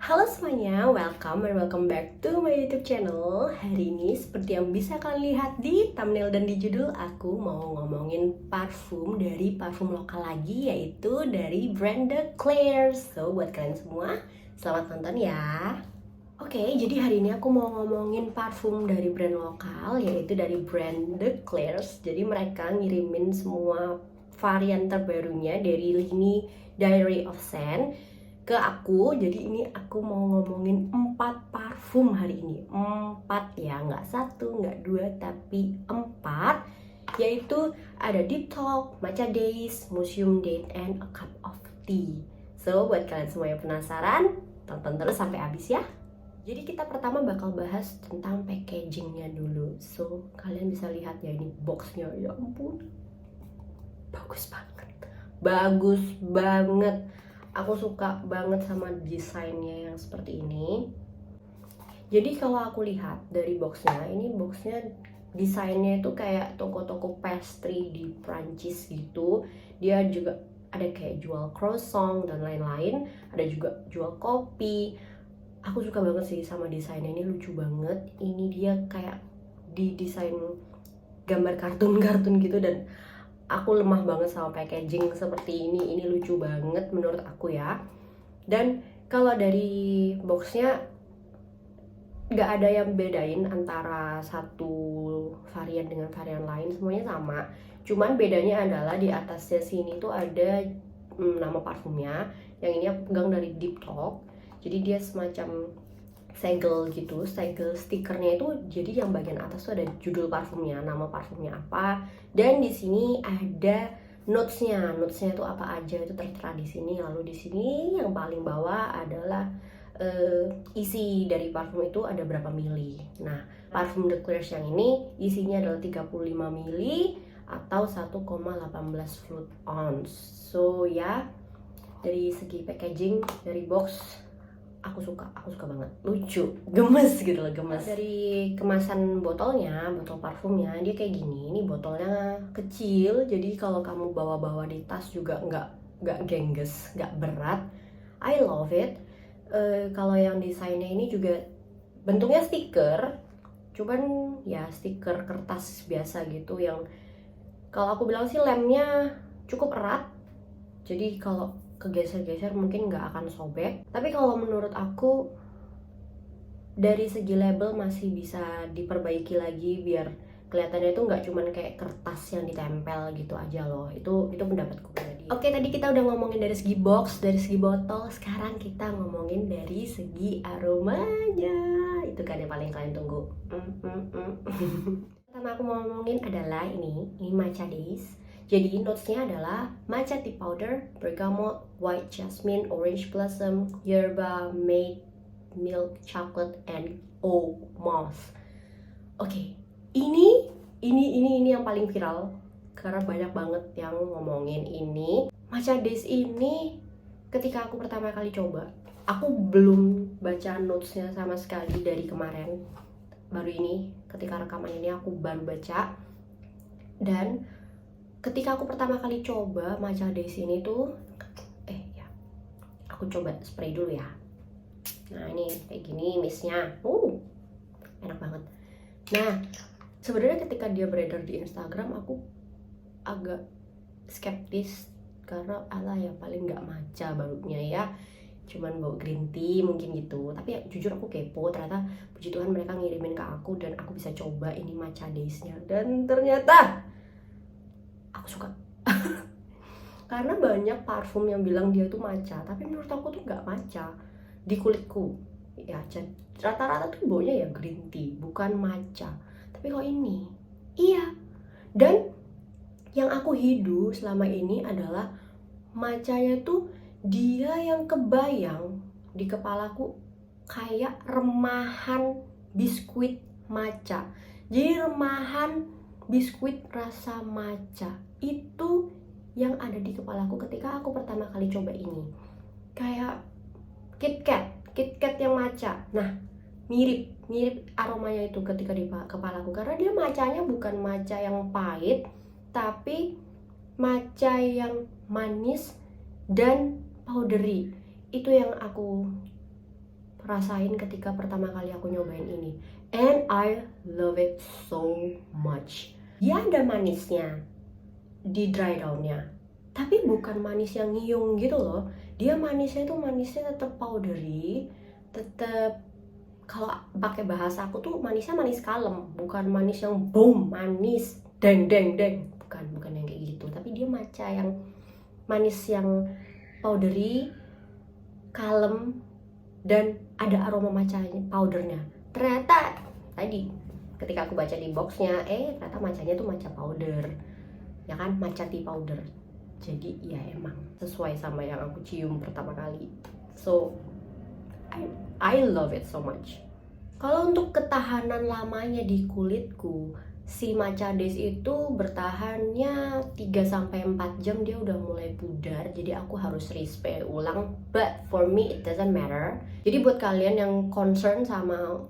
Halo semuanya, welcome back to my YouTube channel. Hari ini seperti yang bisa kalian lihat di thumbnail dan di judul, aku mau ngomongin parfum dari parfum lokal lagi, yaitu dari brand The Claire's. So buat kalian semua, selamat nonton ya. Oke, jadi hari ini aku mau ngomongin parfum dari brand lokal, yaitu dari brand The Claire's. Jadi mereka ngirimin semua varian terbarunya dari lini Diary of Scent ke aku. Jadi ini aku mau ngomongin 4 parfum hari ini. 4 ya, nggak 1, nggak 2, tapi 4. Yaitu ada Deep Talk, Matcha Days, Museum Date, and A Cup of Tea. So buat kalian semua yang penasaran, tonton terus sampai habis ya. Jadi kita pertama bakal bahas tentang packagingnya dulu. So kalian bisa lihat ya, ini boxnya, ya ampun, bagus banget, bagus banget. Aku suka banget sama desainnya yang seperti ini. Jadi kalau aku lihat dari boxnya, ini boxnya desainnya itu kayak toko-toko pastry di Prancis gitu. Dia juga ada kayak jual croissant dan lain-lain, ada juga jual kopi. Aku suka banget sih sama desainnya, ini lucu banget. Ini dia kayak didesain gambar kartun-kartun gitu, dan aku lemah banget sama packaging seperti ini lucu banget menurut aku ya. Dan kalau dari boxnya nggak ada yang bedain antara satu varian dengan varian lain, semuanya sama. Cuman bedanya adalah di atasnya sini tuh ada nama parfumnya. Yang ini aku pegang dari Deep Talk. Jadi dia semacam segel gitu, segel stikernya itu. Jadi yang bagian atas tuh ada judul parfumnya, nama parfumnya apa, dan di sini ada notesnya itu apa aja, itu tertera di sini. Lalu di sini yang paling bawah adalah isi dari parfum itu ada berapa mili. Nah, parfum The Claire's yang ini isinya adalah 35 mili atau 1,18 fluid ounce. So ya, dari segi packaging, dari box, aku suka banget, lucu, gemes gitu loh, gemes. Dari kemasan botolnya, botol parfumnya, dia kayak gini. Ini botolnya kecil, jadi kalau kamu bawa-bawa di tas juga nggak gengges, nggak berat. I love it. Kalau yang desainnya ini juga bentuknya stiker, cuman ya stiker kertas biasa gitu, yang kalau aku bilang sih lemnya cukup erat, jadi kalau kegeser-geser mungkin nggak akan sobek. Tapi kalau menurut aku dari segi label masih bisa diperbaiki lagi biar kelihatannya itu nggak cuman kayak kertas yang ditempel gitu aja loh. Itu pendapatku pribadi. Oke, tadi kita udah ngomongin dari segi box, dari segi botol. Sekarang kita ngomongin dari segi aromanya. Itu kan yang paling kalian tunggu. Pertama aku mau ngomongin adalah ini Matcha Days. Jadi notesnya adalah matcha tea powder, bergamot, white jasmine, orange blossom, yerba mate, milk chocolate, and oat moss. Oke, ini yang paling viral karena banyak banget yang ngomongin ini. Matcha Days ini ketika aku pertama kali coba, aku belum baca notesnya sama sekali dari kemarin. Baru ini ketika rekaman ini aku baru baca. Dan ketika aku pertama kali coba Matcha Days ini tuh, aku coba spray dulu ya. Nah ini kayak gini mistnya, enak banget. Nah sebenarnya ketika dia beredar di Instagram, aku agak skeptis karena ala ya paling nggak matcha baunya ya, cuman bau green tea mungkin gitu. Tapi ya, jujur aku kepo, ternyata puji Tuhan mereka ngirimin ke aku dan aku bisa coba ini Matcha Days-nya, dan ternyata aku suka. Karena banyak parfum yang bilang dia tuh matcha, tapi menurut aku tuh nggak matcha di kulitku ya. Rata-rata tuh baunya ya green tea, bukan matcha. Tapi kalau ini iya. Dan yang aku hidu selama ini adalah matchanya tuh dia yang kebayang di kepalaku kayak remahan biskuit matcha. Jadi remahan biskuit rasa matcha itu yang ada di kepalaku ketika aku pertama kali coba ini. Kayak KitKat yang matcha. Nah, mirip aromanya itu ketika di kepalaku, karena dia matchanya bukan matcha yang pahit, tapi matcha yang manis dan powdery. Itu yang aku rasain ketika pertama kali aku nyobain ini, and I love it so much. Dia ada manisnya di dry down-nya, tapi bukan manis yang ngiung gitu loh. Dia manisnya tetap powdery, tetap, kalau pakai bahasa aku tuh manisnya manis kalem, bukan manis yang boom, manis deng deng deng, bukan yang kayak gitu. Tapi dia matcha yang manis yang powdery, kalem, dan ada aroma matchanya, powdernya. Ternyata tadi ketika aku baca di boxnya, ternyata matchanya tuh matcha powder, ya kan, matcha tea powder. Jadi ya emang sesuai sama yang aku cium pertama kali. So I love it so much. Kalau untuk ketahanan lamanya di kulitku, si matcha daze itu bertahannya 3-4 jam dia udah mulai pudar, jadi aku harus respray ulang. But for me it doesn't matter. Jadi buat kalian yang concern sama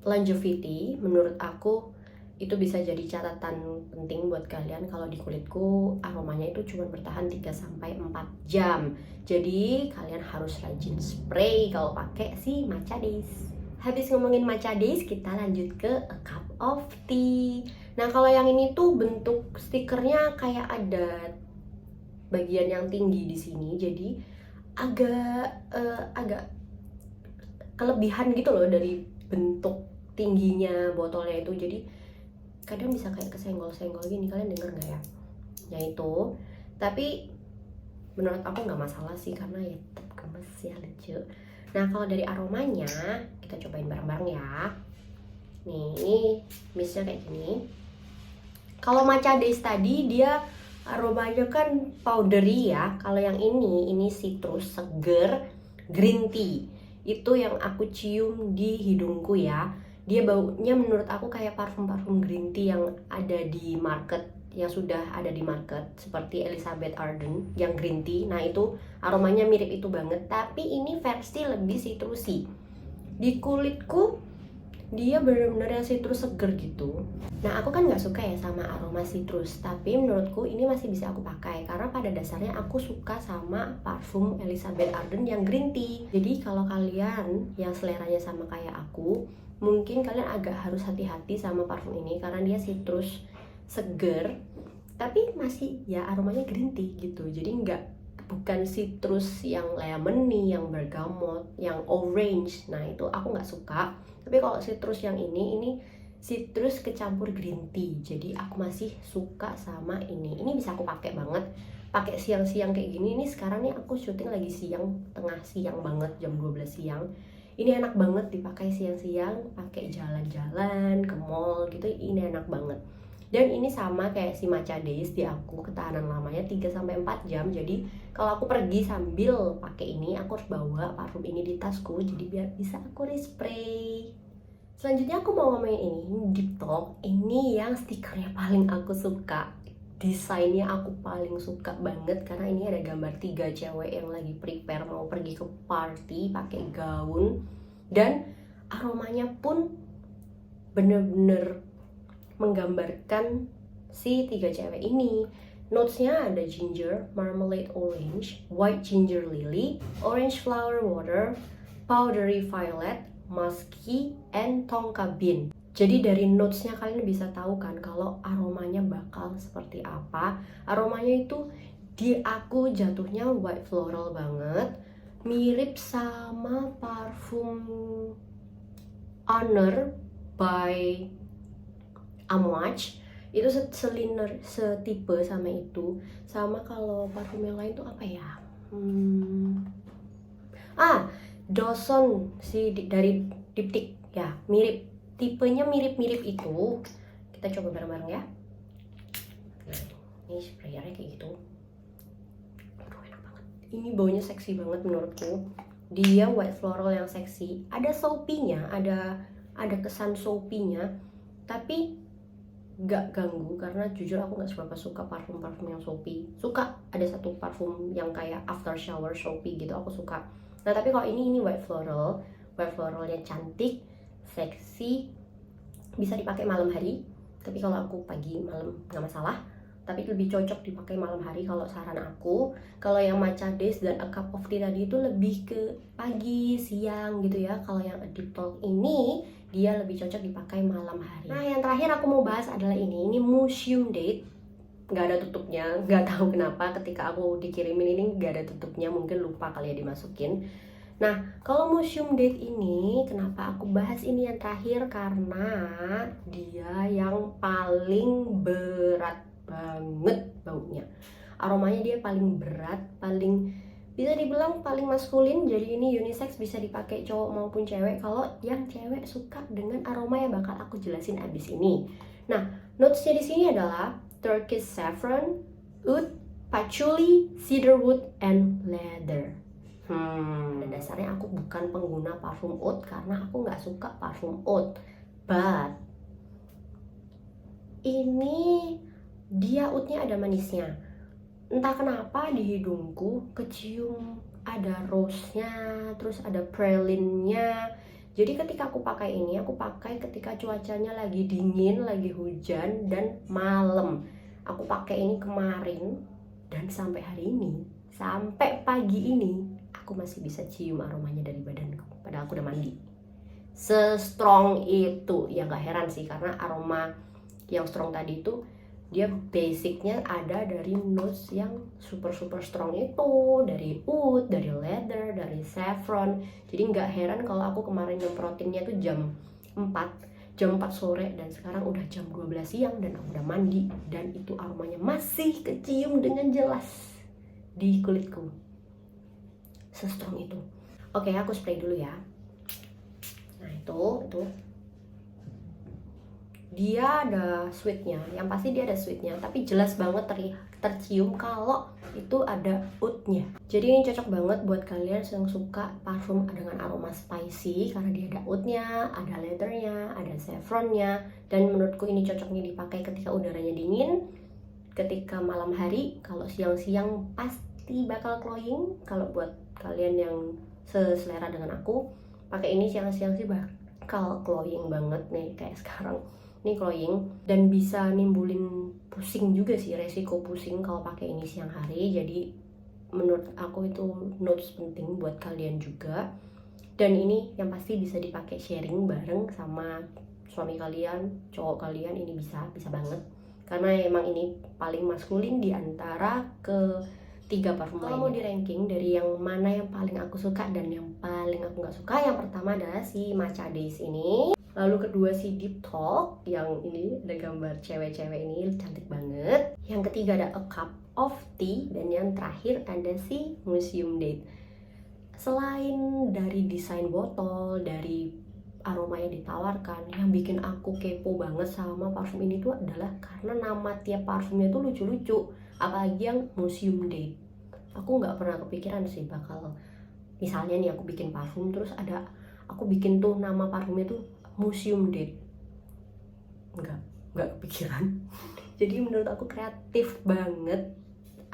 longevity, menurut aku itu bisa jadi catatan penting buat kalian. Kalau di kulitku aromanya itu cuma bertahan 3-4 jam. Jadi kalian harus rajin spray kalau pakai si matcha daze. Habis ngomongin matcha daze, kita lanjut ke a cup of tea. Nah, kalau yang ini tuh bentuk stikernya kayak ada bagian yang tinggi di sini, jadi agak kelebihan gitu loh dari bentuk tingginya botolnya itu. Jadi kadang bisa kayak kesenggol-senggol gini, kalian denger nggak ya? Ya itu. Tapi menurut aku nggak masalah sih, karena ya tetap gemes ya, lucu. Nah, kalau dari aromanya kita cobain bareng-bareng ya. Nih, ini mistnya kayak gini. Kalau matcha daze tadi dia aromanya kan powdery ya. Kalau yang ini citrus, seger, green tea. Itu yang aku cium di hidungku ya. Dia baunya menurut aku kayak parfum-parfum green tea yang ada di market, yang sudah ada di market, seperti Elizabeth Arden yang green tea. Nah, itu aromanya mirip itu banget, tapi ini versi lebih citrusy. Di kulitku dia benar-benar yang citrus seger gitu. Nah, aku kan nggak suka ya sama aroma citrus, tapi menurutku ini masih bisa aku pakai karena pada dasarnya aku suka sama parfum Elizabeth Arden yang green tea. Jadi kalau kalian yang seleranya sama kayak aku, mungkin kalian agak harus hati-hati sama parfum ini karena dia citrus seger, tapi masih ya aromanya green tea gitu. Jadi bukan citrus yang lemony, yang bergamot, yang orange. Nah, itu aku nggak suka. Tapi kalau citrus yang ini citrus kecampur green tea. Jadi aku masih suka sama ini. Ini bisa aku pakai banget. Pakai siang-siang kayak gini. Ini sekarang nih aku syuting lagi siang, tengah siang banget, jam 12 siang. Ini enak banget dipakai siang-siang, pakai jalan-jalan ke mall gitu. Ini enak banget. Dan ini sama kayak si matcha daze di aku, ketahanan lamanya 3-4 jam. Jadi kalau aku pergi sambil pakai ini, aku harus bawa parfum ini di tasku, jadi biar bisa aku respray. Selanjutnya aku mau ngomongin ini, Deep Talk. Ini yang stikernya paling aku suka. Desainnya aku paling suka banget karena ini ada gambar 3 cewek yang lagi prepare mau pergi ke party pakai gaun, dan aromanya pun bener-bener menggambarkan si 3 cewek ini. Notesnya ada ginger, marmalade orange, white ginger lily, orange flower water, powdery violet, musky, and tonka bean. Jadi dari notesnya kalian bisa tahu kan kalau aromanya bakal seperti apa. Aromanya itu di aku jatuhnya white floral banget, mirip sama parfum Honor by Amouage. Itu setipe sama itu. Sama kalau parfum yang lain tuh apa ya? Dawson dari Diptyque ya, mirip. Tipenya mirip-mirip itu. Kita coba bareng-bareng ya. Nah, ini sprayernya kayak gitu. Aduh, enak banget. Ini baunya seksi banget menurutku. Dia white floral yang seksi. Ada soapy-nya, ada kesan soapy-nya, tapi gak ganggu karena jujur aku gak seberapa suka parfum-parfum yang soapy. Suka ada satu parfum yang kayak after shower soapy gitu, aku suka. Nah, tapi kalau ini white floralnya cantik, seksi, bisa dipakai malam hari. Tapi kalau aku pagi malam nggak masalah. tapi lebih cocok dipakai malam hari kalau saran aku. Kalau yang matcha days dan a cup of tea tadi itu lebih ke pagi, siang gitu ya. Kalau yang a deep talk ini dia lebih cocok dipakai malam hari. Nah, yang terakhir aku mau bahas adalah ini museum date. Nggak ada tutupnya, nggak tahu kenapa ketika aku dikirimin ini nggak ada tutupnya, mungkin lupa kali ya dimasukin. Nah, kalau museum date ini, kenapa aku bahas ini yang terakhir? Karena dia yang paling berat banget baunya. Aromanya dia paling berat, paling bisa dibilang paling maskulin. Jadi ini unisex, bisa dipakai cowok maupun cewek. Kalau yang cewek suka dengan aroma yang bakal aku jelasin abis ini. Nah, notesnya di sini adalah Turkish saffron, oud, patchouli, cedarwood, and leather. Pada dasarnya aku bukan pengguna parfum oud karena aku nggak suka parfum oud. But ini dia oudnya ada manisnya. Entah kenapa di hidungku kecium ada rose-nya, terus ada praline-nya. Jadi ketika aku pakai ini, aku pakai ketika cuacanya lagi dingin, lagi hujan, dan malam. Aku pakai ini kemarin, dan sampai hari ini, sampai pagi ini, aku masih bisa cium aromanya dari badanku. Padahal aku udah mandi. Se-strong itu, ya gak heran sih, karena aroma yang strong tadi itu, dia basicnya ada dari notes yang super strong itu, dari oud, dari leather, dari saffron. Jadi nggak heran kalau aku kemarin nyemprotinnya tuh jam 4 sore dan sekarang udah jam 12 siang dan aku udah mandi dan itu aromanya masih kecium dengan jelas di kulitku. Se-strong itu. Oke, aku spray dulu ya. Nah, itu dia ada sweetnya, yang pasti dia ada sweetnya, tapi jelas banget tercium kalau itu ada oudnya. Jadi ini cocok banget buat kalian yang suka parfum dengan aroma spicy karena dia ada oudnya, ada leathernya, ada saffronnya, dan menurutku ini cocoknya dipakai ketika udaranya dingin, ketika malam hari. Kalau siang-siang pasti bakal cloying. Kalau buat kalian yang seselera dengan aku, pakai ini siang-siang sih bakal cloying banget nih kayak sekarang. Ini cloying dan bisa nimbulin pusing juga sih, resiko pusing kalau pakai ini siang hari. Jadi menurut aku itu notes penting buat kalian juga. Dan ini yang pasti bisa dipakai sharing bareng sama suami kalian, cowok kalian, ini bisa banget. Karena emang ini paling maskulin di antara ketiga parfum lainnya. Kalau mau di ranking dari yang mana yang paling aku suka dan yang paling aku nggak suka, yang pertama adalah si Matcha Days ini. Lalu kedua si Deep Talk, yang ini ada gambar cewek-cewek ini cantik banget. Yang ketiga ada A Cup of Tea, dan yang terakhir ada si Museum Date. Selain dari desain botol, dari aroma yang ditawarkan, yang bikin aku kepo banget sama parfum ini tuh adalah karena nama tiap parfumnya tuh lucu-lucu. Apalagi yang Museum Date. Aku nggak pernah kepikiran sih bakal, misalnya nih aku bikin parfum terus ada, aku bikin tuh nama parfumnya tuh Museum Date. Nggak kepikiran. Jadi menurut aku kreatif banget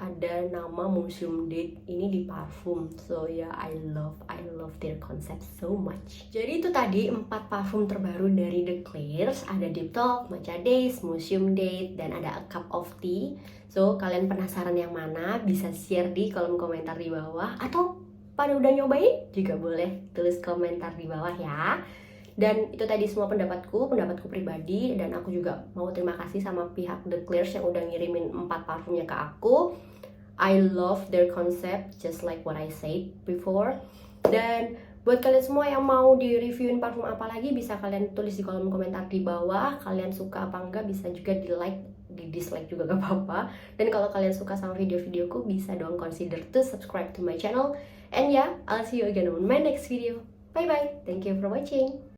ada nama Museum Date ini di parfum. So ya, I love their concept so much. Jadi itu tadi 4 parfum terbaru dari The Clairs. Ada Deep Talk, Matcha Days, Museum Date, dan ada A Cup of Tea. So kalian penasaran yang mana? Bisa share di kolom komentar di bawah, atau pada udah nyobain juga boleh tulis komentar di bawah ya. Dan itu tadi semua pendapatku pribadi, dan aku juga mau terima kasih sama pihak The Clairs yang udah ngirimin 4 parfumnya ke aku. I love their concept, just like what I said before. Dan buat kalian semua yang mau di-reviewin parfum apa lagi, bisa kalian tulis di kolom komentar di bawah. Kalian suka apa enggak, bisa juga di-like, di-dislike juga gak apa-apa. Dan kalau kalian suka sama video-videoku, bisa dong consider to subscribe to my channel. And yeah, I'll see you again on my next video. Bye bye, thank you for watching.